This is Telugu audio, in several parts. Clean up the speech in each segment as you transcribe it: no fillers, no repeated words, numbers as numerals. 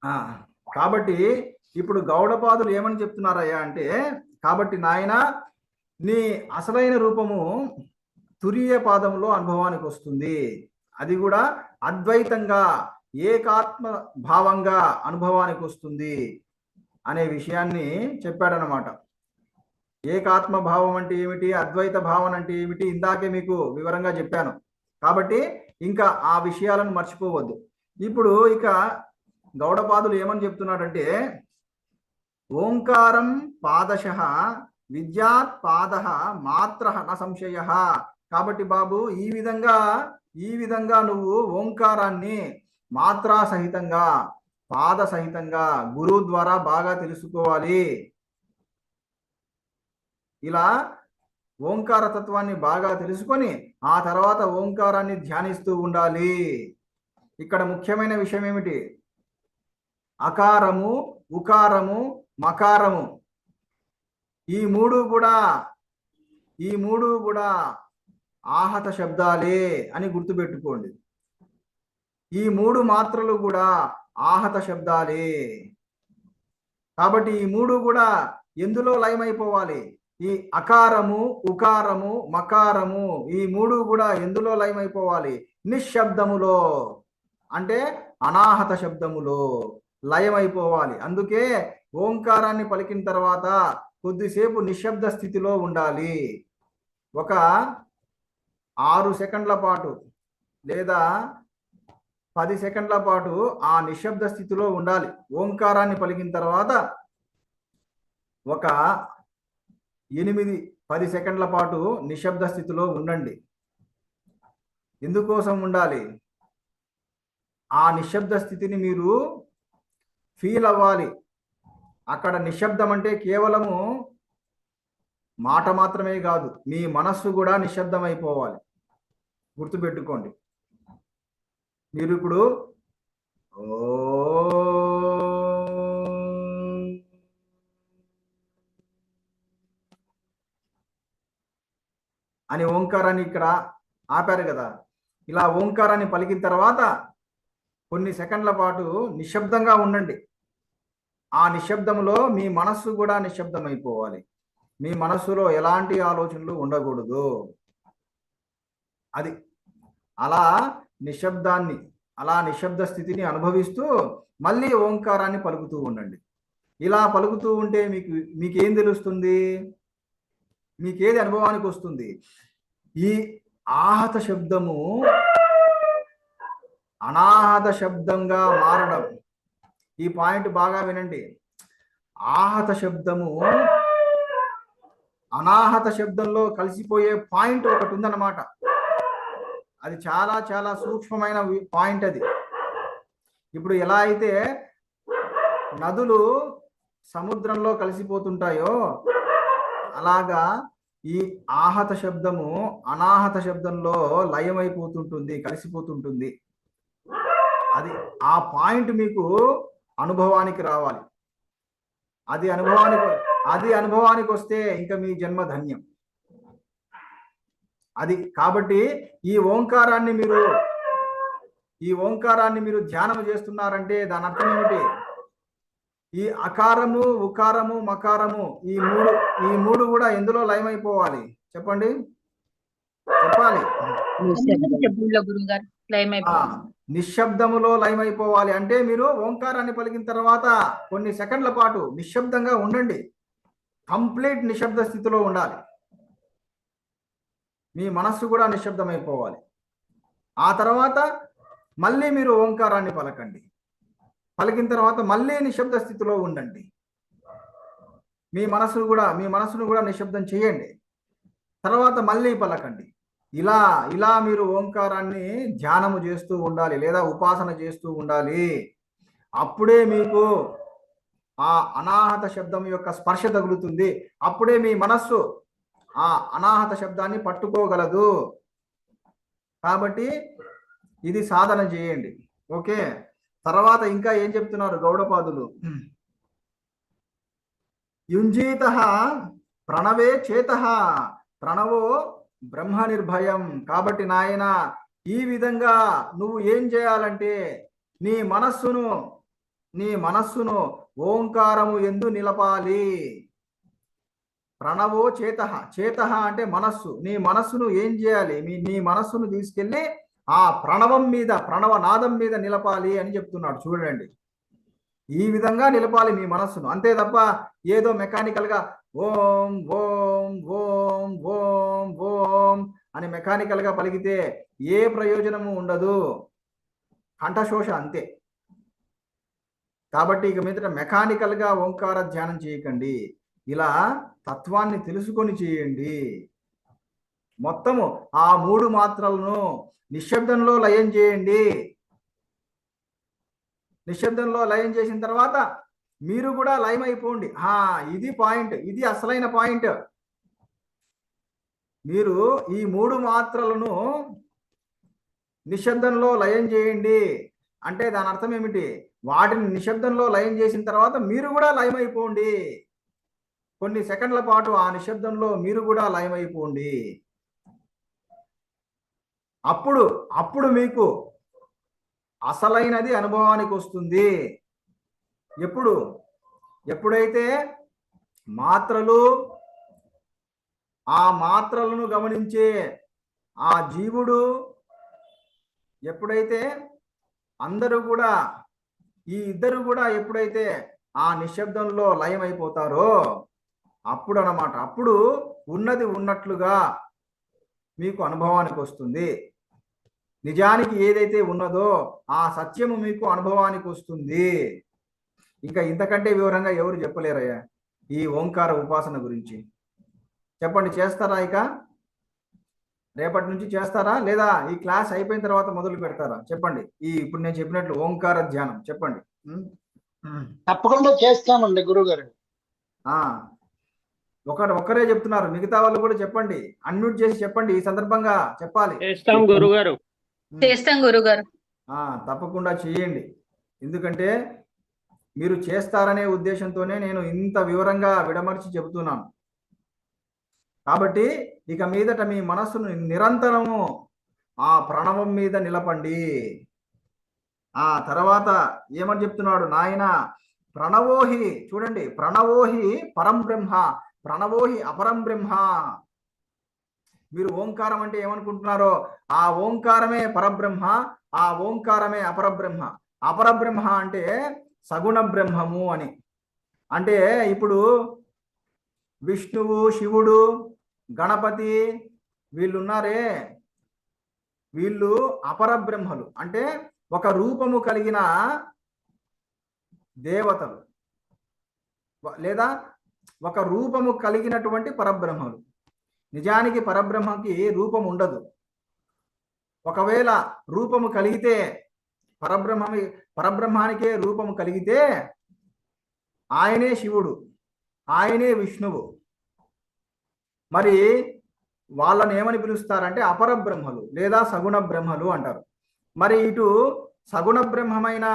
ఆ కాబట్టి ఇప్పుడు గౌడపాదులు ఏమని చెప్తున్నారయ్యా అంటే, కాబట్టి నాయన నీ అసలైన రూపము తురియ పాదంలో అనుభవానికి వస్తుంది. అది కూడా అద్వైతంగా ఏకాత్మ భావంగా అనుభవానికి వస్తుంది అనే విషయాన్ని చెప్పాడనమాట. ఏకాత్మ భావం అంటే ఏమిటి, అద్వైత భావన అంటే ఏమిటి ఇందాకే మీకు వివరంగా చెప్పాను. కాబట్టి ఇంకా ఆ విషయాలను మర్చిపోవద్దు. ఇప్పుడు ఇక గౌడపాదులు ఏమని చెప్తున్నాడంటే, ఓంకారం పాదశ విద్యాత్ పాద మాత్ర న సంశయ. కాబట్టి బాబు ఈ విధంగా నువ్వు ఓంకారాన్ని మాత్రా సహితంగా పాద సహితంగా గురువు ద్వారా బాగా తెలుసుకోవాలి. ఇలా ఓంకార తత్వాన్ని బాగా తెలుసుకొని ఆ తర్వాత ఓంకారాన్ని ధ్యానిస్తూ ఉండాలి. ఇక్కడ ముఖ్యమైన విషయం ఏమిటి, అకారము ఉకారము మకారము ఈ మూడు కూడా ఆహత శబ్దాలే అని గుర్తుపెట్టుకోండి. ఈ మూడు మాత్రలు కూడా ఆహత శబ్దాలే. కాబట్టి ఈ మూడు కూడా ఎందులో లయమైపోవాలి, ఈ అకారము ఉకారము మకారము ఈ మూడు కూడా ఎందులో లయమైపోవాలి, నిశ్శబ్దములో అంటే అనాహత శబ్దములో లయమైపోవాలి. అందుకే ఓంకారాన్ని పలికిన తర్వాత కొద్దిసేపు నిశ్శబ్ద స్థితిలో ఉండాలి. ఒక 6 సెకండ్ల పాటు లేదా 10 సెకండ్ల పాటు ఆ నిశ్శబ్ద స్థితిలో ఉండాలి. ఓంకారాన్ని పలికిన తర్వాత ఒక 8-10 సెకండ్ల పాటు నిశ్శబ్ద స్థితిలో ఉండండి. ఎందుకోసం ఉండాలి, ఆ నిశ్శబ్ద స్థితిని మీరు ఫీల్ అవ్వాలి. అక్కడ నిశ్శబ్దం అంటే కేవలము మాట మాత్రమే కాదు, మీ మనస్సు కూడా నిశ్శబ్దం అయిపోవాలి. గుర్తుపెట్టుకోండి. మీరు ఇప్పుడు అని ఓంకారాన్ని ఇక్కడ ఆపారు కదా, ఇలా ఓంకారాన్ని పలికిన తర్వాత కొన్ని సెకండ్ల పాటు నిశ్శబ్దంగా ఉండండి. ఆ నిశ్శబ్దంలో మీ మనస్సు కూడా నిశ్శబ్దం అయిపోవాలి. మీ మనస్సులో ఎలాంటి ఆలోచనలు ఉండకూడదు. అది అలా నిశ్శబ్ద స్థితిని అనుభవిస్తూ మళ్ళీ ఓంకారాన్ని పలుకుతూ ఉండండి. ఇలా పలుకుతూ ఉంటే మీకేం తెలుస్తుంది, మీకేది అనుభవానికి వస్తుంది, ఈ ఆహత శబ్దము అనాహత శబ్దంగా మారడం. ఈ పాయింట్ బాగా వినండి. ఆహత శబ్దము అనాహత శబ్దంలో కలిసిపోయే పాయింట్ ఒకటి ఉందన్నమాట. అది చాలా చాలా సూక్ష్మమైన పాయింట్ అది. ఇప్పుడు ఎలా అయితే నదులు సముద్రంలో కలిసిపోతుంటాయో అలాగా ఈ ఆహత శబ్దము అనాహత శబ్దంలో లయమైపోతుంటుంది, కలిసిపోతుంటుంది. అది ఆ పాయింట్ మీకు అనుభవానికి రావాలి. అది అనుభవానికి వస్తే ఇంకా మీ జన్మ ధన్యం. అది కాబట్టి ఈ ఓంకారాన్ని మీరు ధ్యానం చేస్తున్నారంటే దాని అర్థం ఏమిటి, ఈ అకారము ఉకారము మకారము ఈ మూడు కూడా ఎందులో లయమైపోవాలి చెప్పండి, చెప్పాలి. నిశ్శబ్దములో లయమైపోవాలి. అంటే మీరు ఓంకారాన్ని పలికిన తర్వాత కొన్ని సెకండ్ల పాటు నిశ్శబ్దంగా ఉండండి. కంప్లీట్ నిశ్శబ్ద స్థితిలో ఉండాలి. మీ మనస్సు కూడా నిశ్శబ్దమైపోవాలి. ఆ తర్వాత మళ్ళీ మీరు ఓంకారాన్ని పలకండి. పలికిన తర్వాత మళ్ళీ నిశ్శబ్ద స్థితిలో ఉండండి. మీ మనస్సును కూడా నిశ్శబ్దం చేయండి. తర్వాత మళ్ళీ పలకండి. ఇలా మీరు ఓంకారాన్ని ధ్యానము చేస్తూ ఉండాలి లేదా ఉపాసన చేస్తూ ఉండాలి. అప్పుడే మీకు ఆ అనాహత శబ్దం యొక్క స్పర్శ తగులుతుంది. అప్పుడే మీ మనస్సు ఆ అనాహత శబ్దాన్ని పట్టుకోగలదు. కాబట్టి ఇది సాధన చేయండి. ఓకే. తర్వాత ఇంకా ఏం చెప్తున్నారు గౌడపాదులు, యుంజీత ప్రణవే చేత ప్రణవో బ్రహ్మ నిర్భయం. కాబట్టి నాయన ఈ విధంగా నువ్వు ఏం చేయాలంటే నీ మనస్సును నీ మనస్సును ఓంకారము యందు నిలపాలి. ప్రణవో చేతః. చేతః అంటే మనస్సు. నీ మనస్సును ఏం చేయాలి? నీ మనస్సును తీసుకెళ్ళి ఆ ప్రణవం మీద, ప్రణవనాదం మీద నిలపాలి అని చెప్తున్నాడు. చూడండి, ఈ విధంగా నిలపాలి మీ మనస్సును. అంతే తప్ప ఏదో మెకానికల్గా ఓం ఓం ఓం ఓం ఓం అని మెకానికల్గా పలికితే ఏ ప్రయోజనము ఉండదు, కంఠశోష అంతే. కాబట్టి ఇక మీదట మెకానికల్గా ఓంకార ధ్యానం చేయకండి, ఇలా తత్వాన్ని తెలుసుకొని చేయండి. మొత్తము ఆ 3 మాత్రలను నిశ్శబ్దంలో లయం చేయండి. నిశ్శబ్దంలో లయం చేసిన తర్వాత మీరు కూడా లయం అయిపోండి. ఇది పాయింట్, ఇది అసలైన పాయింట్. మీరు ఈ 3 మాత్రలను నిశ్శబ్దంలో లయం చేయండి అంటే దాని అర్థం ఏమిటి? వాటిని నిశ్శబ్దంలో లయం చేసిన తర్వాత మీరు కూడా లయం అయిపోండి. కొన్ని సెకండ్ల పాటు ఆ నిశ్శబ్దంలో మీరు కూడా లయం అయిపోండి. అప్పుడు మీకు అసలైనది అనుభవానికి వస్తుంది. ఎప్పుడైతే మాత్రలు, ఆ మాత్రలను గమనించే ఆ జీవుడు, ఎప్పుడైతే అందరూ కూడా, ఈ ఇద్దరు కూడా ఎప్పుడైతే ఆ నిశ్శబ్దంలో లయం అయిపోతారో అప్పుడు అన్నమాట, అప్పుడు ఉన్నది ఉన్నట్లుగా మీకు అనుభవానికి వస్తుంది. నిజానికి ఏదైతే ఉన్నదో ఆ సత్యము మీకు అనుభవానికి వస్తుంది. ఇంకా ఇంతకంటే వివరంగా ఎవరు చెప్పలేరయ్యా ఈ ఓంకార ఉపాసన గురించి. చెప్పండి, చేస్తారా? ఇక రేపటి నుంచి చేస్తారా, లేదా ఈ క్లాస్ అయిపోయిన తర్వాత మొదలు పెడతారా? చెప్పండి. ఇప్పుడు నేను చెప్పినట్లు ఓంకార ధ్యానం చెప్పండి. తప్పకుండా చేస్తామండి గురుగారు. ఒక్కరే చెప్తున్నారు, మిగతా వాళ్ళు కూడా చెప్పండి, అన్మ్యూట్ చేసి చెప్పండి. ఈ సందర్భంగా చెప్పాలి. చేస్తాం గురుగారు. తప్పకుండా చేయండి. ఎందుకంటే మీరు చేస్తారనే ఉద్దేశంతోనే నేను ఇంత వివరంగా విడమర్చి చెబుతున్నాను. కాబట్టి ఇక మీదట మీ మనస్సును నిరంతరము ఆ ప్రణవం మీద నిలపండి. ఆ తర్వాత ఏమని చెప్తున్నాడు నాయన? ప్రణవోహి, చూడండి, ప్రణవోహి పరం బ్రహ్మ, ప్రణవోహి అపరం బ్రహ్మ. మీరు ఓంకారం అంటే ఏమనుకుంటున్నారో ఆ ఓంకారమే పరబ్రహ్మ, ఆ ఓంకారమే అపరబ్రహ్మ. అపరబ్రహ్మ అంటే సగుణ బ్రహ్మము అని. అంటే ఇప్పుడు విష్ణువు, శివుడు, గణపతి వీళ్ళున్నారే, వీళ్ళు అపరబ్రహ్మలు. అంటే ఒక రూపము కలిగిన దేవతలు, లేదా ఒక రూపము కలిగినటువంటి పరబ్రహ్మలు. నిజానికి పరబ్రహ్మకి రూపం ఉండదు. ఒకవేళ రూపము కలిగితే, పరబ్రహ్మానికే రూపము కలిగితే ఆయనే శివుడు, ఆయనే విష్ణువు. మరి వాళ్ళని ఏమని పిలుస్తారంటే అపరబ్రహ్మలు లేదా సగుణ బ్రహ్మలు అంటారు. మరి ఇటు సగుణ బ్రహ్మమైన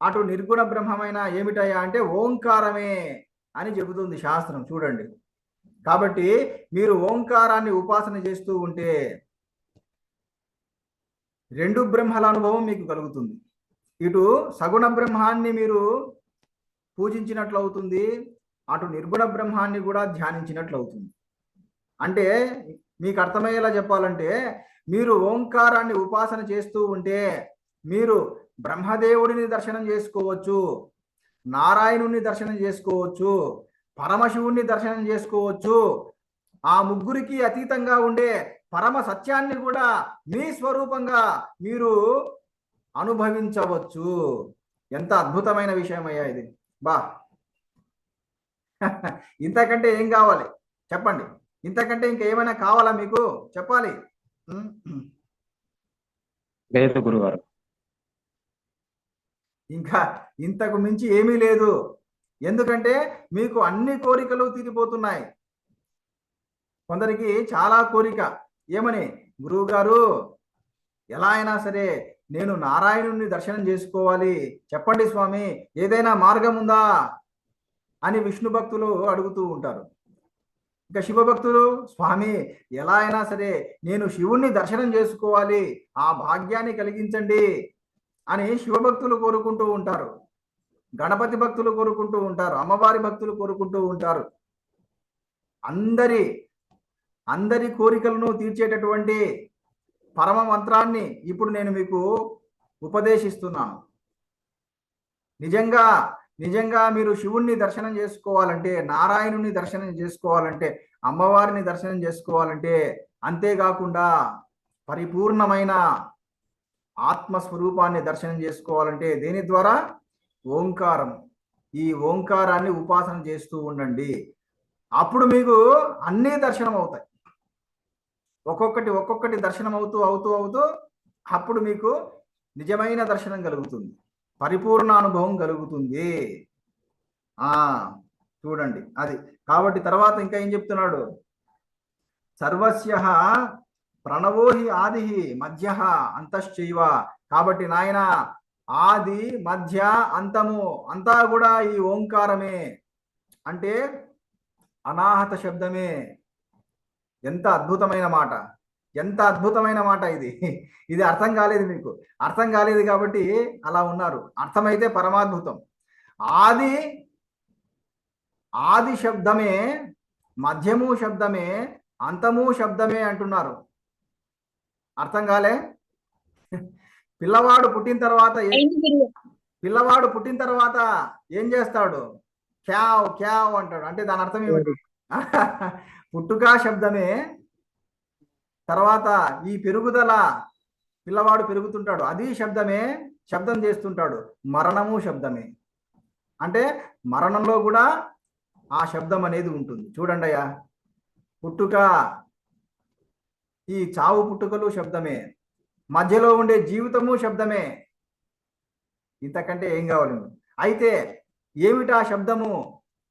అటు నిర్గుణ బ్రహ్మమైన ఏమిటయ్యా అంటే ఓంకారమే అని చెబుతుంది శాస్త్రం. చూడండి, కాబట్టి మీరు ఓంకారాన్ని ఉపాసన చేస్తూ ఉంటే 2 బ్రహ్మల అనుభవం మీకు కలుగుతుంది. ఇటు సగుణ బ్రహ్మాన్ని మీరు పూజించినట్లు అవుతుంది, అటు నిర్గుణ బ్రహ్మాన్ని కూడా ధ్యానించినట్లు అవుతుంది. అంటే మీకు అర్థమయ్యేలా చెప్పాలంటే, మీరు ఓంకారాన్ని ఉపాసన చేస్తూ ఉంటే మీరు బ్రహ్మదేవుడిని దర్శనం చేసుకోవచ్చు, నారాయణుని దర్శనం చేసుకోవచ్చు, పరమశివుణ్ణి దర్శనం చేసుకోవచ్చు. ఆ ముగ్గురికి అతీతంగా ఉండే పరమ సత్యాన్ని కూడా మీ స్వరూపంగా మీరు అనుభవించవచ్చు. ఎంత అద్భుతమైన విషయం అయ్యా ఇది! బా, ఇంతకంటే ఏం కావాలి చెప్పండి? ఇంతకంటే ఇంకేమైనా కావాలా మీకు? చెప్పాలి. లేదు గురుగారు, ఇంకా ఇంతకు మించి ఏమీ లేదు. ఎందుకంటే మీకు అన్ని కోరికలు తీరిపోతున్నాయి. కొందరికి చాలా కోరిక, ఏమని? గురువు గారు, ఎలా అయినా సరే నేను నారాయణుని దర్శనం చేసుకోవాలి, చెప్పండి స్వామి, ఏదైనా మార్గం ఉందా అని విష్ణు భక్తులు అడుగుతూ ఉంటారు. ఇంకా శివభక్తులు, స్వామి ఎలా అయినా సరే నేను శివుణ్ణి దర్శనం చేసుకోవాలి, ఆ భాగ్యాన్ని కలిగించండి అని శివభక్తులు కోరుకుంటూ ఉంటారు. గణపతి భక్తులు కోరుకుంటూ ఉంటారు, అమ్మవారి భక్తులు కోరుకుంటూ ఉంటారు. అందరి కోరికలను తీర్చేటటువంటి పరమ మంత్రాన్ని ఇప్పుడు నేను మీకు ఉపదేశిస్తున్నాను. నిజంగా మీరు శివుణ్ణి దర్శనం చేసుకోవాలంటే, నారాయణుని దర్శనం చేసుకోవాలంటే, అమ్మవారిని దర్శనం చేసుకోవాలంటే, అంతేకాకుండా పరిపూర్ణమైన ఆత్మస్వరూపాన్ని దర్శనం చేసుకోవాలంటే దేని ద్వారా? ఓంకారం. ఈ ఓంకారాన్ని ఉపాసన చేస్తూ ఉండండి. అప్పుడు మీకు అన్నీ దర్శనం అవుతాయి. ఒక్కొక్కటి దర్శనం అవుతూ అప్పుడు మీకు నిజమైన దర్శనం కలుగుతుంది, పరిపూర్ణ అనుభవం కలుగుతుంది. చూడండి అది. కాబట్టి తర్వాత ఇంకా ఏం చెప్తున్నాడు? సర్వస్య ప్రణవోహి ఆది మధ్య అంతశ్చైవ. కాబట్టి నాయన ఆది మధ్య అంతము అంతా కూడా ఈ ఓంకారమే, అంటే అనాహత శబ్దమే. ఎంత అద్భుతమైన మాట, ఎంత అద్భుతమైన మాట ఇది. ఇది అర్థం కాలేదు మీకు, అర్థం కాలేదు కాబట్టి అలా ఉన్నారు. అర్థమైతే పరమాద్భుతం. ఆది శబ్దమే, మధ్యము శబ్దమే, అంతము శబ్దమే అంటున్నారు. అర్థం కాలే? పిల్లవాడు పుట్టిన తర్వాత ఏం చేస్తాడు? క్యావ్ క్యావ్ అంటాడు. అంటే దాని అర్థం ఏమిటి? పుట్టుక శబ్దమే. తర్వాత ఈ పెరుగుదల, పిల్లవాడు పెరుగుతుంటాడు, అది శబ్దమే, శబ్దం చేస్తుంటాడు. మరణము శబ్దమే, అంటే మరణంలో కూడా ఆ శబ్దం అనేది ఉంటుంది. చూడండి అయ్యా, పుట్టుక, ఈ చావు పుట్టుకలు శబ్దమే, మధ్యలో ఉండే జీవితము శబ్దమే. ఇంతకంటే ఏం కావాలి? అయితే ఏమిటా శబ్దము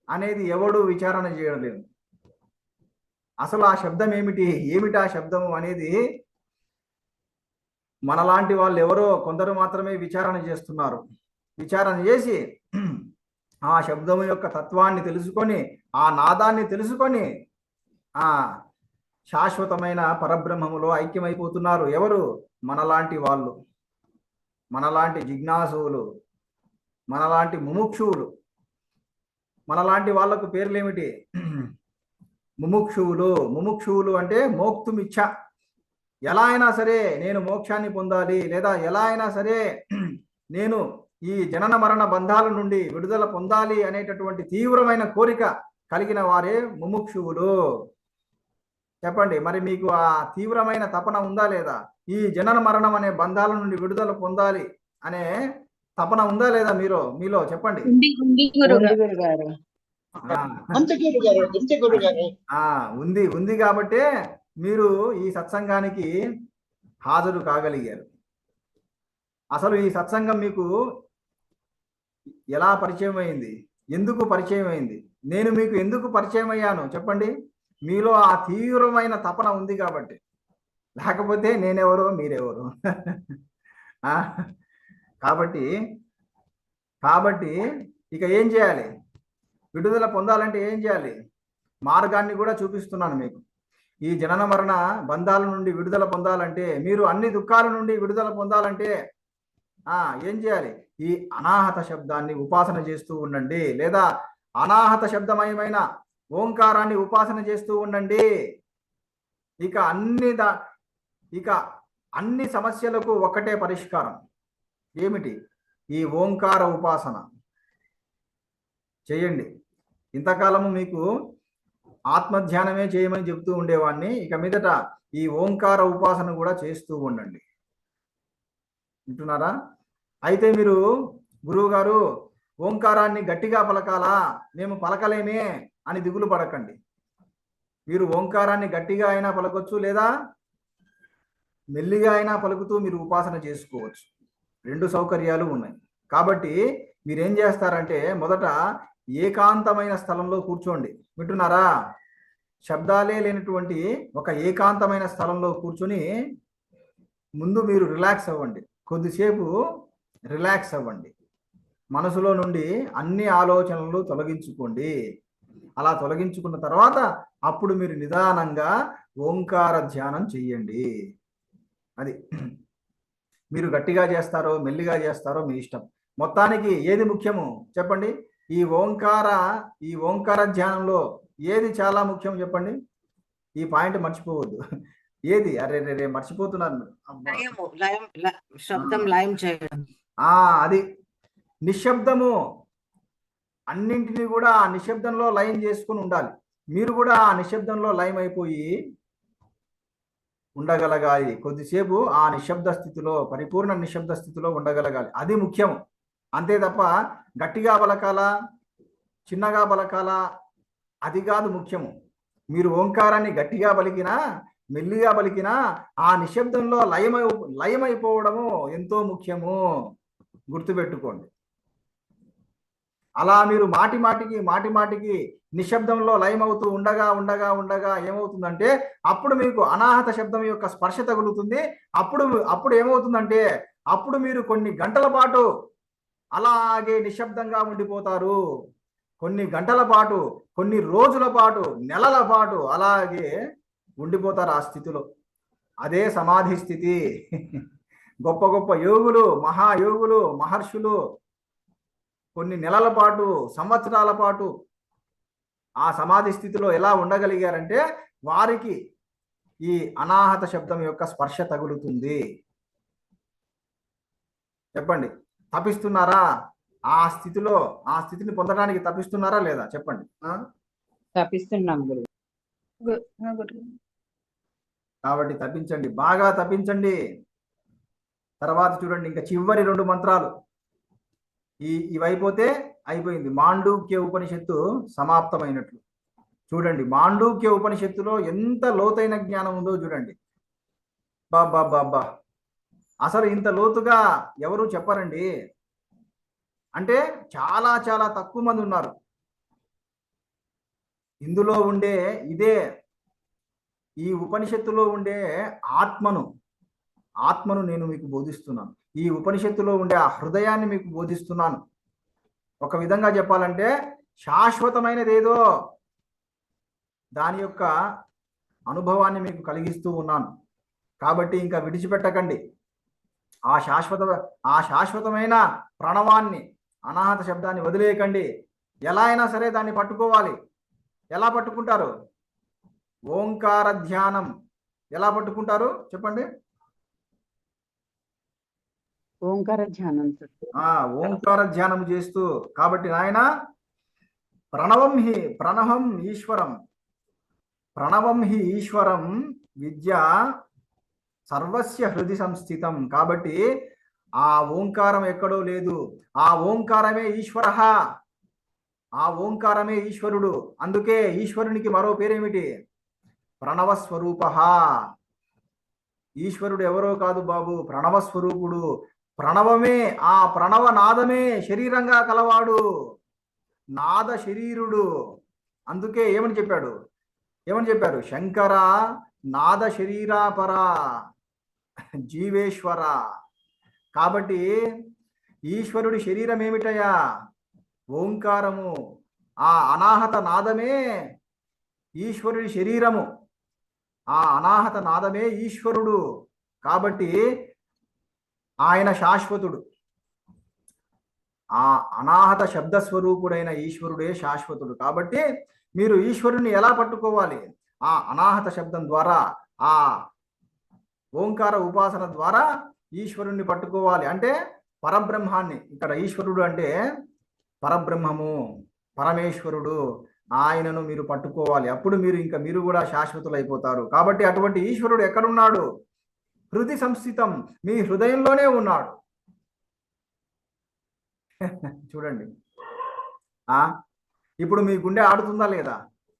అనేది ఎవడు విచారణ చేయలేదు. అసలు ఆ శబ్దం ఏమిటా శబ్దము అనేది మనలాంటి వాళ్ళు ఎవరో కొందరు మాత్రమే విచారణ చేస్తున్నారు. విచారణ చేసి ఆ శబ్దము యొక్క తత్వాన్ని తెలుసుకొని, ఆ నాదాన్ని తెలుసుకొని ఆ శాశ్వతమైన పరబ్రహ్మములో ఐక్యమైపోతున్నారు. ఎవరు? మనలాంటి వాళ్ళు, మనలాంటి జిజ్ఞాసువులు, మనలాంటి ముముక్షువులు. మనలాంటి వాళ్లకు పేర్లేమిటి? ముముక్షువులు అంటే మోక్తుమిచ్చ. ఎలా అయినా సరే నేను మోక్షాన్ని పొందాలి, లేదా ఎలా అయినా సరే నేను ఈ జనన మరణ బంధాల నుండి విడుదల పొందాలి అనేటటువంటి తీవ్రమైన కోరిక కలిగిన వారే ముముక్షువులు. చెప్పండి, మరి మీకు ఆ తీవ్రమైన తపన ఉందా లేదా? ఈ జనన మరణం అనే బంధాల నుండి విడుదల పొందాలి అనే తపన ఉందా లేదా మీలో? చెప్పండి. ఉంది కాబట్టే మీరు ఈ సత్సంగానికి హాజరు కాగలిగారు. అసలు ఈ సత్సంగం మీకు ఎలా పరిచయం అయింది? ఎందుకు పరిచయం అయింది? నేను మీకు ఎందుకు పరిచయం అయ్యాను చెప్పండి? మీలో ఆ తీవ్రమైన తపన ఉంది కాబట్టి. లేకపోతే నేనెవరో మీరెవరు? కాబట్టి ఇక ఏం చేయాలి? విడుదల పొందాలంటే ఏం చేయాలి? మార్గాన్ని కూడా చూపిస్తున్నాను మీకు. ఈ జనన మరణ బంధాల నుండి విడుదల పొందాలంటే, మీరు అన్ని దుఃఖాల నుండి విడుదల పొందాలంటే ఏం చేయాలి? ఈ అనాహత శబ్దాన్ని ఉపాసన చేస్తూ ఉండండి, లేదా అనాహత శబ్దమయమైన ఓంకారాన్ని ఉపాసన చేస్తూ ఉండండి. ఇక అన్ని సమస్యలకు ఒకటే పరిష్కారం. ఏమిటి? ఈ ఓంకార ఉపాసన చేయండి. ఇంతకాలము మీకు ఆత్మధ్యానమే చేయమని చెప్తూ ఉండేవాడిని. ఇక మీదట ఈ ఓంకార ఉపాసన కూడా చేస్తూ ఉండండి. వింటున్నారా? అయితే మీరు, గురువు గారు ఓంకారాన్ని గట్టిగా పలకాలా, మేము పలకలేమే అని దిగులు పడకండి. మీరు ఓంకారాన్ని గట్టిగా అయినా పలకొచ్చు, లేదా మెల్లిగా అయినా పలుకుతూ మీరు ఉపాసన చేసుకోవచ్చు. రెండు సౌకర్యాలు ఉన్నాయి. కాబట్టి మీరేం చేస్తారంటే, మొదట ఏకాంతమైన స్థలంలో కూర్చోండి. వింటున్నారా? శబ్దాలే లేనటువంటి ఒక ఏకాంతమైన స్థలంలో కూర్చొని ముందు మీరు రిలాక్స్ అవ్వండి. కొద్దిసేపు రిలాక్స్ అవ్వండి. మనసులో నుండి అన్ని ఆలోచనలు తొలగించుకోండి. అలా తొలగించుకున్న తర్వాత అప్పుడు మీరు నిదానంగా ఓంకార ధ్యానం చెయ్యండి. అది మీరు గట్టిగా చేస్తారో మెల్లిగా చేస్తారో మీ ఇష్టం. మొత్తానికి ఏది ముఖ్యము చెప్పండి? ఈ ఓంకార ధ్యానంలో ఏది చాలా ముఖ్యం చెప్పండి? ఈ పాయింట్ మర్చిపోవద్దు. ఏది? అరే రే రే మర్చిపోతున్నాను. అబ్బా. శబ్దం లయం చేయడం. అది నిశ్శబ్దము. అన్నింటినీ కూడా ఆ నిశ్శబ్దంలో లయం చేసుకుని ఉండాలి. మీరు కూడా ఆ నిశ్శబ్దంలో లయం అయిపోయి ఉండగలగాలి. కొద్దిసేపు ఆ నిశ్శబ్ద స్థితిలో, పరిపూర్ణ నిశ్శబ్ద స్థితిలో ఉండగలగాలి. అది ముఖ్యం. అంతే తప్ప గట్టిగా పలకాలా, చిన్నగా పలకాలా, అది కాదు ముఖ్యము. మీరు ఓంకారాన్ని గట్టిగా పలికినా, మెల్లిగా పలికినా ఆ నిశ్శబ్దంలో లయమైపోవడము ఎంతో ముఖ్యము. గుర్తుపెట్టుకోండి. అలా మీరు మాటి మాటికి నిశ్శబ్దంలో లయమవుతూ ఉండగా ఏమవుతుందంటే అప్పుడు మీకు అనాహత శబ్దం యొక్క స్పర్శ తగులుతుంది. అప్పుడు ఏమవుతుందంటే అప్పుడు మీరు కొన్ని గంటల పాటు అలాగే నిశ్శబ్దంగా ఉండిపోతారు. కొన్ని గంటల పాటు, కొన్ని రోజుల పాటు, నెలల పాటు అలాగే ఉండిపోతారు ఆ స్థితిలో. అదే సమాధి స్థితి. గొప్ప గొప్ప యోగులు, మహాయోగులు, మహర్షులు కొన్ని నెలల పాటు, సంవత్సరాల పాటు ఆ సమాధి స్థితిలో ఎలా ఉండగలిగారంటే వారికి ఈ అనాహత శబ్దం యొక్క స్పర్శ తగులుతుంది. చెప్పండి, తపిస్తున్నారా? ఆ స్థితిని పొందడానికి తపిస్తున్నారా లేదా? చెప్పండి. తపిస్తున్నాం గురు. కాబట్టి తపించండి, బాగా తపించండి. తర్వాత చూడండి, ఇంకా చివరి 2 మంత్రాలు. ఇవైపోతే అయిపోయింది. మాండూక్య ఉపనిషత్తు సమాప్తమైనట్లు. చూడండి, మాండూక్య ఉపనిషత్తులో ఎంత లోతైన జ్ఞానం ఉందో చూడండి. బాబా, అసలు ఇంత లోతుగా ఎవరు చెప్పరండి. అంటే చాలా చాలా తక్కువ మంది ఉన్నారు. ఇందులో ఉండే ఈ ఉపనిషత్తులో ఉండే ఆత్మను నేను మీకు బోధిస్తున్నాను. ఈ ఉపనిషత్తులో ఉండే ఆ హృదయాన్ని మీకు బోధిస్తున్నాను. ఒక విధంగా చెప్పాలంటే శాశ్వతమైనది ఏదో దాని యొక్క అనుభవాన్ని మీకు కలిగిస్తూ ఉన్నాను. కాబట్టి ఇంకా విడిచిపెట్టకండి. ఆ శాశ్వతమైన ప్రణవాన్ని, అనాహత శబ్దాన్ని వదిలేయకండి. ఎలా అయినా సరే దాన్ని పట్టుకోవాలి. ఎలా పట్టుకుంటారు? ఓంకార ధ్యానం ఎలా పట్టుకుంటారు చెప్పండి? ఓంకార ధ్యానం. ఓంకార ధ్యానం చేస్తూ. కాబట్టి నాయన ప్రణవం హి ఈశ్వరం విద్య సర్వస్య హృది సంస్థితం. కాబట్టి ఆ ఓంకారం ఎక్కడో లేదు. ఆ ఓంకారమే ఈశ్వర, ఆ ఓంకారమే ఈశ్వరుడు. అందుకే ఈశ్వరునికి మరో పేరేమిటి? ప్రణవ స్వరూప. ఈశ్వరుడు ఎవరో కాదు బాబు, ప్రణవ స్వరూపుడు. ప్రణవమే, ఆ ప్రణవ నాదమే శరీరంగా కలవాడు, నాద శరీరుడు. అందుకే ఏమని చెప్పారు? శంకర నాద శరీరాపర జీవేశ్వర. కాబట్టి ఈశ్వరుడి శరీరం ఏమిటయా? ఓంకారము. ఆ అనాహత నాదమే ఈశ్వరుడి శరీరము. ఆ అనాహత నాదమే ఈశ్వరుడు. కాబట్టి ఆయన శాశ్వతుడు. ఆ అనాహత శబ్ద స్వరూపుడైన ఈశ్వరుడే శాశ్వతుడు. కాబట్టి మీరు ఈశ్వరుని ఎలా పట్టుకోవాలి? ఆ అనాహత శబ్దం ద్వారా, ఆ ఓంకార ఉపాసన ద్వారా ఈశ్వరుణ్ణి పట్టుకోవాలి. అంటే పరబ్రహ్మాన్ని. ఇక్కడ ఈశ్వరుడు అంటే పరబ్రహ్మము, పరమేశ్వరుడు. ఆయనను మీరు పట్టుకోవాలి. అప్పుడు మీరు కూడా శాశ్వతులు అయిపోతారు. కాబట్టి అటువంటి ఈశ్వరుడు ఎక్కడున్నాడు? హృది సంస్థితం, మీ హృదయంలోనే ఉన్నాడు. చూడండి, ఇప్పుడు మీ గుండె ఆడుతుందా లేదా?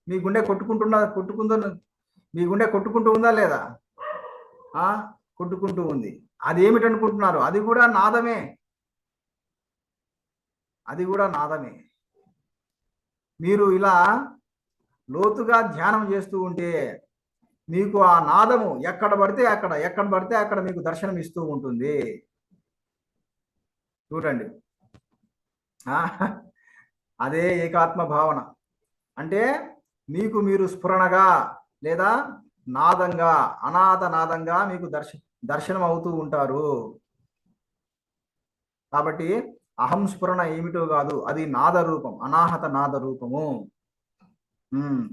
మీ గుండె కొట్టుకుంటూ ఉందా లేదా? కొట్టుకుంటూ ఉంది. అది ఏమిటనుకుంటున్నారు? అది కూడా నాదమే. మీరు ఇలా లోతుగా ధ్యానం చేస్తూ ఉంటే మీకు ఆ నాదము ఎక్కడ పడితే అక్కడ మీకు దర్శనం ఇస్తూ ఉంటుంది. చూడండి, అదే ఏకాత్మ భావన. అంటే మీరు స్ఫురణగా లేదా నాదంగా, అనాథ నాదంగా మీకు దర్శనం అవుతూ ఉంటారు. కాబట్టి అహం స్ఫురణ ఏమిటో కాదు, అది నాద రూపం, అనాహత నాద రూపము.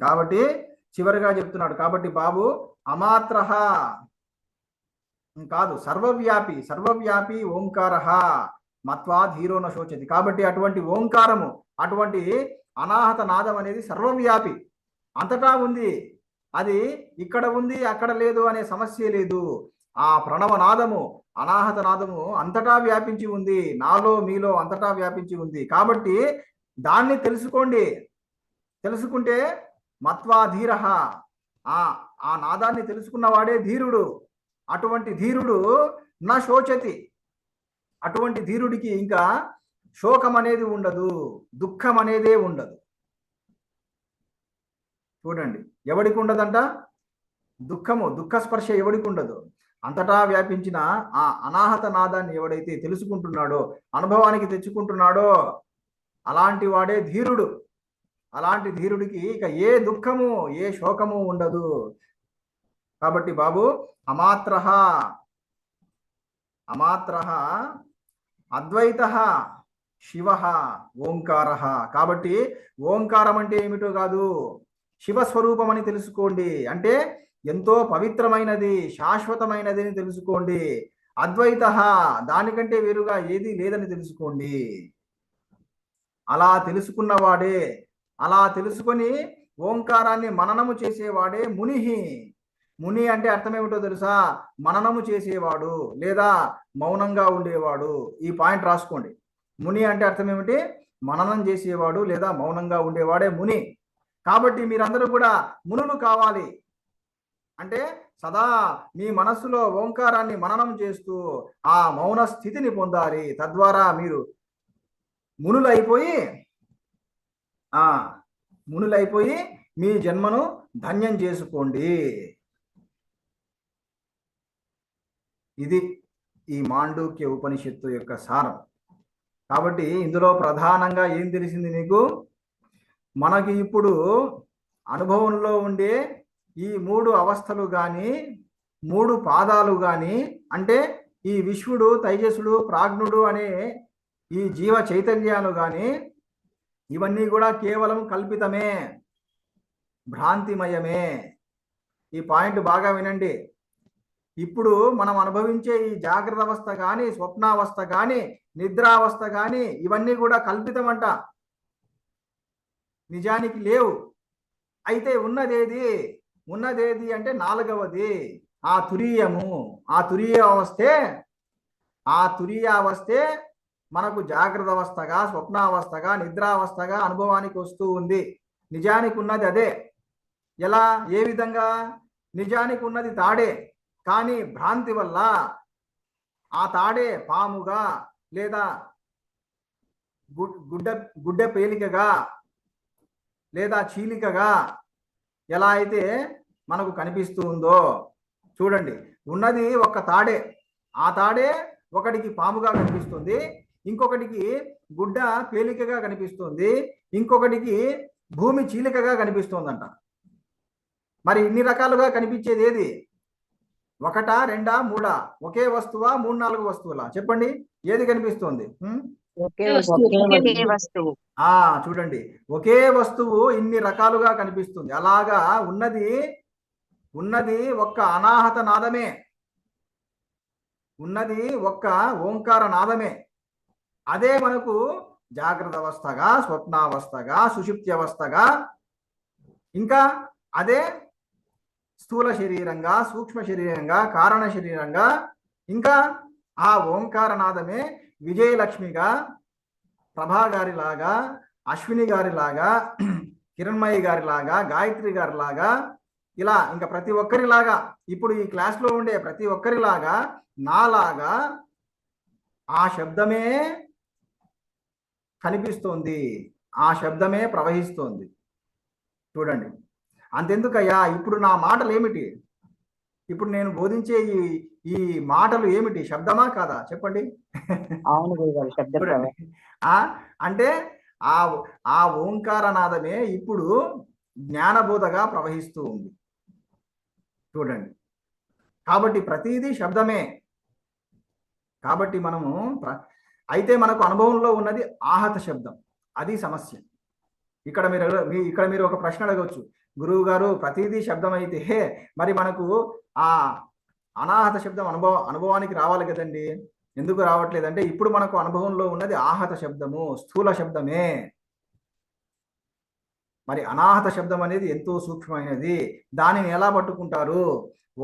కాబట్టి చివరిగా చెప్తున్నాడు, కాబట్టి బాబు అమాత్రః కాదు, సర్వవ్యాపి, సర్వవ్యాపి ఓంకార మత్వా ధీరో న శోచతి. కాబట్టి అటువంటి ఓంకారము, అటువంటి అనాహత నాదం అనేది సర్వవ్యాపి, అంతటా ఉంది. అది ఇక్కడ ఉంది అక్కడ లేదు అనే సమస్య లేదు. ఆ ప్రణవనాదము, అనాహత నాదము అంతటా వ్యాపించి ఉంది, నాలో మీలో అంతటా వ్యాపించి ఉంది. కాబట్టి దాన్ని తెలుసుకోండి. తెలుసుకుంటే మత్వా ధీర, ఆ నాదాన్ని తెలుసుకున్నవాడే ధీరుడు. అటువంటి ధీరుడు నా శోచతి, అటువంటి ధీరుడికి ఇంకా శోకం అనేది ఉండదు, దుఃఖం అనేదే ఉండదు. చూడండి, ఎవడికి ఉండదంట దుఃఖము, దుఃఖ స్పర్శ ఎవడికి ఉండదు. అంతటా వ్యాపించిన ఆ అనాహత నాదాన్ని ఎవడైతే తెలుసుకుంటున్నాడో, అనుభవానికి తెచ్చుకుంటున్నాడో, అలాంటి వాడే ధీరుడు. అలాంటి ధీరుడికి ఇక ఏ దుఃఖము ఏ శోకము ఉండదు. కాబట్టి బాబు అమాత్రః, అమాత్రః అద్వైతః శివః ఓంకారః. కాబట్టి ఓంకారం అంటే ఏమిటో కాదు, శివస్వరూపం అని తెలుసుకోండి. అంటే ఎంతో పవిత్రమైనది, శాశ్వతమైనది అని తెలుసుకోండి. అద్వైతః, దానికంటే వేరుగా ఏది లేదని తెలుసుకోండి. అలా తెలుసుకున్నవాడే, అలా తెలుసుకొని ఓంకారాన్ని మననము చేసేవాడే మునిహి. ముని అంటే అర్థం ఏమిటో తెలుసా? మననము చేసేవాడు లేదా మౌనంగా ఉండేవాడు. ఈ పాయింట్ రాసుకోండి. ముని అంటే అర్థం ఏమిటి? మననం చేసేవాడు లేదా మౌనంగా ఉండేవాడే ముని. కాబట్టి మీరందరూ కూడా మునులు కావాలి. అంటే సదా మీ మనస్సులో ఓంకారాన్ని మననం చేస్తూ ఆ మౌన స్థితిని పొందాలి. తద్వారా మీరు మునులైపోయి మీ జన్మను ధన్యం చేసుకోండి. ఇది ఈ మాండూక్య ఉపనిషత్తు యొక్క సారం. కాబట్టి ఇందులో ప్రధానంగా ఏం తెలిసింది మీకు? మనకి ఇప్పుడు అనుభవంలో ఉండే ఈ 3 అవస్థలు కానీ 3 పాదాలు కానీ, అంటే ఈ విశ్వడు, తైజసుడు, ప్రాజ్ఞుడు అనే ఈ జీవ చైతన్యాలు కానీ, ఇవన్నీ కూడా కేవలం కల్పితమే, భ్రాంతిమయమే. ఈ పాయింట్ బాగా వినండి. ఇప్పుడు మనం అనుభవించే ఈ జాగ్రత్త అవస్థ కానీ, స్వప్నావస్థ కానీ, నిద్రావస్థ కానీ, ఇవన్నీ కూడా కల్పితమంట, నిజానికి లేవు. అయితే ఉన్నదేది అంటే 4వది ఆ తురీయము. ఆ తురీయావస్థే మనకు జాగ్రత్త అవస్థగా, స్వప్నావస్థగా, నిద్రావస్థగా అనుభవానికి వస్తూ ఉంది. నిజానికి ఉన్నది అదే. ఎలా, ఏ విధంగా? నిజానికి ఉన్నది తాడే, కానీ భ్రాంతి వల్ల ఆ తాడే పాముగా లేదా గుడ్డ పేలికగా లేదా చీలికగా ఎలా అయితే మనకు కనిపిస్తూ ఉందో చూడండి. ఉన్నది ఒక్క తాడే. ఆ తాడే ఒకటికి పాముగా కనిపిస్తుంది, ఇంకొకటికి గుడ్డ పేలికగా కనిపిస్తుంది, ఇంకొకటికి భూమి చీలికగా కనిపిస్తుందంట. మరి ఇన్ని రకాలుగా కనిపించేది ఏది? 1, 2, 3? ఒకే వస్తువా? 3, 4 వస్తువులా? చెప్పండి, ఏది కనిపిస్తుంది? చూడండి, ఒకే వస్తువు ఇన్ని రకాలుగా కనిపిస్తుంది. అలాగా ఉన్నది ఒక్క అనాహత నాదమే, ఉన్నది ఒక్క ఓంకార నాదమే. అదే మనకు జాగ్రత్త అవస్థగా, స్వప్నావస్థగా, సుషుప్తి అవస్థగా, ఇంకా అదే స్థూల శరీరంగా, సూక్ష్మ శరీరంగా, కారణ శరీరంగా, ఇంకా ఆ ఓంకార నాదమే విజయలక్ష్మిగా, ప్రభా గారిలాగా, అశ్విని గారిలాగా, కిరణ్మయి గారిలాగా, గాయత్రి గారిలాగా, ఇలా ఇంకా ప్రతి ఒక్కరిలాగా, ఇప్పుడు ఈ క్లాస్లో ఉండే ప్రతి ఒక్కరిలాగా, నాలాగా ఆ శబ్దమే కనిపిస్తోంది, ఆ శబ్దమే ప్రవహిస్తోంది. చూడండి, అంతెందుకయ్యా, ఇప్పుడు నా మాటలు ఏమిటి? ఇప్పుడు నేను బోధించే ఈ మాటలు ఏమిటి? శబ్దమా కాదా? చెప్పండి. అవును గురుగారు, శబ్ద అంటే ఆ ఓంకారనాదమే ఇప్పుడు జ్ఞానబోధగా ప్రవహిస్తూ ఉంది. చూడండి, కాబట్టి ప్రతిదీ శబ్దమే. కాబట్టి మనము అయితే మనకు అనుభవంలో ఉన్నది ఆహత శబ్దం, అది సమస్య. ఇక్కడ మీరు ఒక ప్రశ్న అడగవచ్చు, గురువు గారు ప్రతిదీ శబ్దం అయితే మరి మనకు ఆ అనాహత శబ్దం అనుభవానికి రావాలి కదండి, ఎందుకు రావట్లేదంటే ఇప్పుడు మనకు అనుభవంలో ఉన్నది ఆహత శబ్దము, స్థూల శబ్దమే. మరి అనాహత శబ్దం అనేది ఎంతో సూక్ష్మమైనది, దానిని ఎలా పట్టుకుంటారు?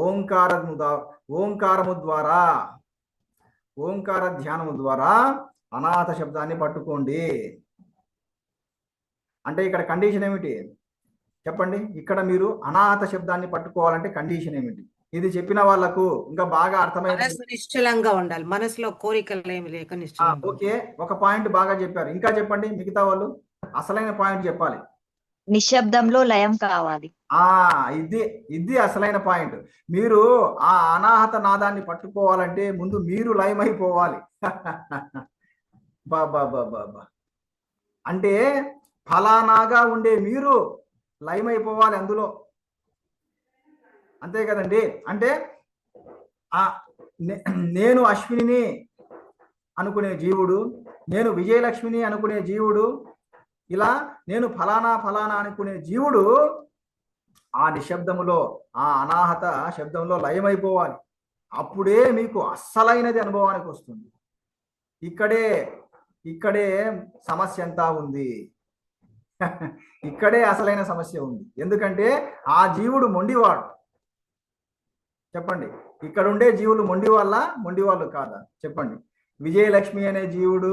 ఓంకారము ద్వారా, ఓంకార ధ్యానము ద్వారా అనాహత శబ్దాన్ని పట్టుకోండి. అంటే ఇక్కడ కండిషన్ ఏమిటి చెప్పండి? ఇక్కడ మీరు అనాహత శబ్దాన్ని పట్టుకోవాలంటే కండిషన్ ఏమిటి? ఇది చెప్పిన వాళ్ళకు ఇంకా బాగా అర్థమైంది. మనసు నిశ్చలంగా ఉండాలి, మనసులో కోరికలు ఏమి లేక నిశ్చలంగా. ఓకే, ఒక పాయింట్ బాగా చెప్పారు. ఇంకా చెప్పండి మిగతా వాళ్ళు, అసలైన పాయింట్ చెప్పాలి. నిశ్శబ్దంలో లయం కావాలి. ఇది అసలైన పాయింట్. మీరు ఆ అనాహత నాదాన్ని పట్టుకోవాలంటే ముందు మీరు లయమైపోవాలి. బాబా బాబా అంటే ఫలానాగా ఉండే మీరు లయమైపోవాలి అందులో, అంతే కదండి. అంటే నేను అశ్విని అనుకునే జీవుడు, నేను విజయలక్ష్మిని అనుకునే జీవుడు, ఇలా నేను ఫలానా ఫలానా అనుకునే జీవుడు ఆ నిశ్శబ్దములో, ఆ అనాహత శబ్దంలో లయమైపోవాలి. అప్పుడే మీకు అస్సలైనది అనుభవానికి వస్తుంది. ఇక్కడే సమస్య అంతా ఉంది. ఇక్కడే అసలైన సమస్య ఉంది. ఎందుకంటే ఆ జీవుడు మొండివాడు. చెప్పండి, ఇక్కడ ఉండే జీవులు మొండివాళ్ళు కాదా? చెప్పండి. విజయలక్ష్మి అనే జీవుడు,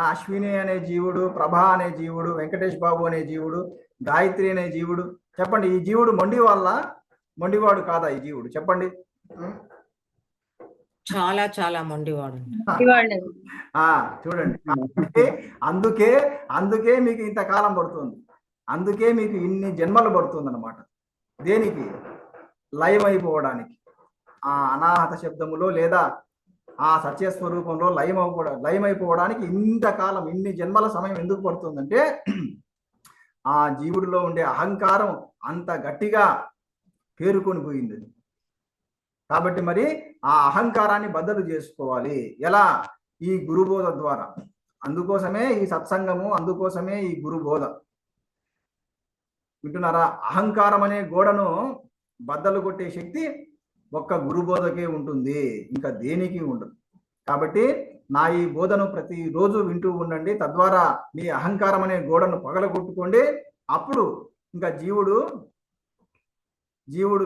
అశ్విని అనే జీవుడు, ప్రభా అనే జీవుడు, వెంకటేష్ బాబు అనే జీవుడు, గాయత్రి అనే జీవుడు, చెప్పండి, ఈ జీవుడు మొండివాడు కాదా? ఈ జీవుడు చెప్పండి. చాలా చాలా మొండివాడు. చూడండి, అందుకే మీకు ఇంతకాలం పడుతుంది, అందుకే మీకు ఇన్ని జన్మలు పడుతుంది అన్నమాట. దేనికి? లయమైపోవడానికి. ఆ అనాహత శబ్దములో లేదా ఆ సత్యస్వరూపంలో లయమైపోవడానికి ఇంతకాలం, ఇన్ని జన్మల సమయం ఎందుకు పడుతుందంటే ఆ జీవుడిలో ఉండే అహంకారం అంత గట్టిగా పేరుకొని పోయింది. కాబట్టి మరి ఆ అహంకారాన్ని బద్దలు చేసుకోవాలి. ఎలా? ఈ గురుబోధ ద్వారా. అందుకోసమే ఈ సత్సంగము, అందుకోసమే ఈ గురుబోధ. వింటున్నారా? అహంకారం అనే గోడను బద్దలు కొట్టే శక్తి ఒక్క గురుబోధకే ఉంటుంది, ఇంకా దేనికి ఉండదు. కాబట్టి నా ఈ బోధను ప్రతిరోజు వింటూ ఉండండి. తద్వారా మీ అహంకారం అనే గోడను పగలగొట్టుకోండి. అప్పుడు ఇంకా జీవుడు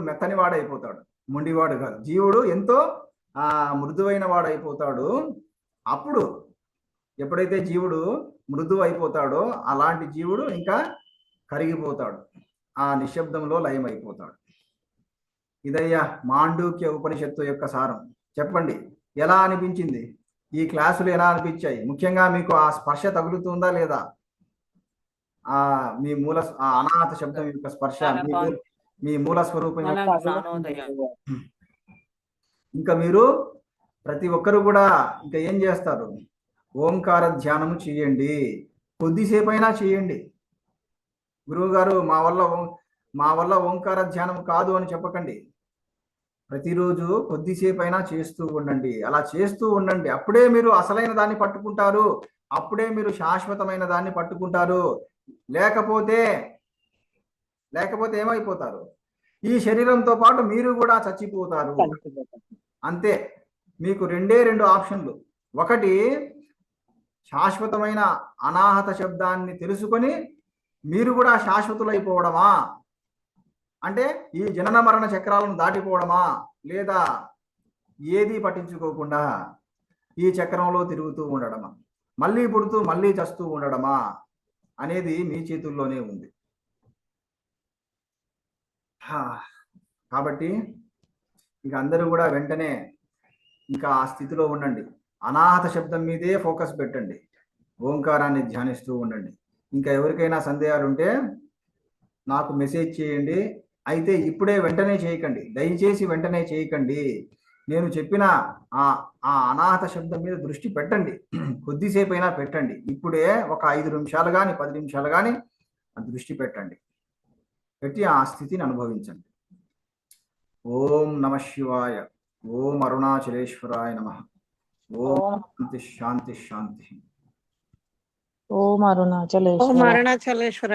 మెత్తని వాడైపోతాడు, మొండివాడు కాదు. జీవుడు ఎంతో మృదువైన వాడైపోతాడు. అప్పుడు ఎప్పుడైతే జీవుడు మృదువు అయిపోతాడో అలాంటి జీవుడు ఇంకా కరిగిపోతాడు, ఆ నిశ్శబ్దంలో లయమైపోతాడు. ఇదయ్యా మాండూక్య ఉపనిషత్తు యొక్క సారం. చెప్పండి, ఎలా అనిపించింది? ఈ క్లాసులు ఎలా అనిపించాయి? ముఖ్యంగా మీకు ఆ స్పర్శ తగులుతుందా లేదా? మీ అనాహత శబ్దం యొక్క స్పర్శ, మీ మూల స్వరూపం. ఇంకా మీరు ప్రతి ఒక్కరు కూడా ఇంకా ఏం చేస్తారు? ఓంకార ధ్యానము చేయండి, కొద్దిసేపు అయినా చేయండి. గురువు గారు మా వల్ల ఓంకార ధ్యానం కాదు అని చెప్పకండి. ప్రతిరోజు కొద్దిసేపు అయినా చేస్తూ ఉండండి. అలా చేస్తూ ఉండండి. అప్పుడే మీరు అసలైన దాన్ని పట్టుకుంటారు, అప్పుడే మీరు శాశ్వతమైన దాన్ని పట్టుకుంటారు. లేకపోతే ఏమైపోతారు? ఈ శరీరంతో పాటు మీరు కూడా చచ్చిపోతారు. అంతే. మీకు రెండు ఆప్షన్లు. ఒకటి, శాశ్వతమైన అనాహత శబ్దాన్ని తెలుసుకొని మీరు కూడా శాశ్వతులైపోవడమా, అంటే ఈ జనన మరణ చక్రాలను దాటిపోవడమా, లేదా ఏది పట్టించుకోకుండా ఈ చక్రంలో తిరుగుతూ ఉండడమా, మళ్ళీ పుడుతూ మళ్ళీ చస్తూ ఉండడమా అనేది మీ చేతుల్లోనే ఉంది. కాబట్టి ఇక అందరూ కూడా వెంటనే ఇంకా ఆ స్థితిలో ఉండండి. అనాహత శబ్దం మీదే ఫోకస్ పెట్టండి, ఓంకారాన్ని ధ్యానిస్తూ ఉండండి. ఇంకా ఎవరికైనా సందేహాలు ఉంటే నాకు మెసేజ్ చేయండి. అయితే ఇప్పుడే వెంటనే చేయకండి, దయచేసి వెంటనే చేయకండి. నేను చెప్పిన ఆ అనాహత శబ్దం మీద దృష్టి పెట్టండి, కొద్దిసేపు అయినా పెట్టండి. ఇప్పుడే ఒక 5 నిమిషాలు కానీ 10 నిమిషాలు కానీ దృష్టి పెట్టండి, పెట్టి ఆ స్థితిని అనుభవించండి. ఓం నమ శివాయ. ఓం అరుణాచలేశ్వరాయ నమః. ఓం శాంతి శాంతి శాంతి. ఓం అరుణాచలేశ్వర. ఓం అరుణాచలేశ్వర.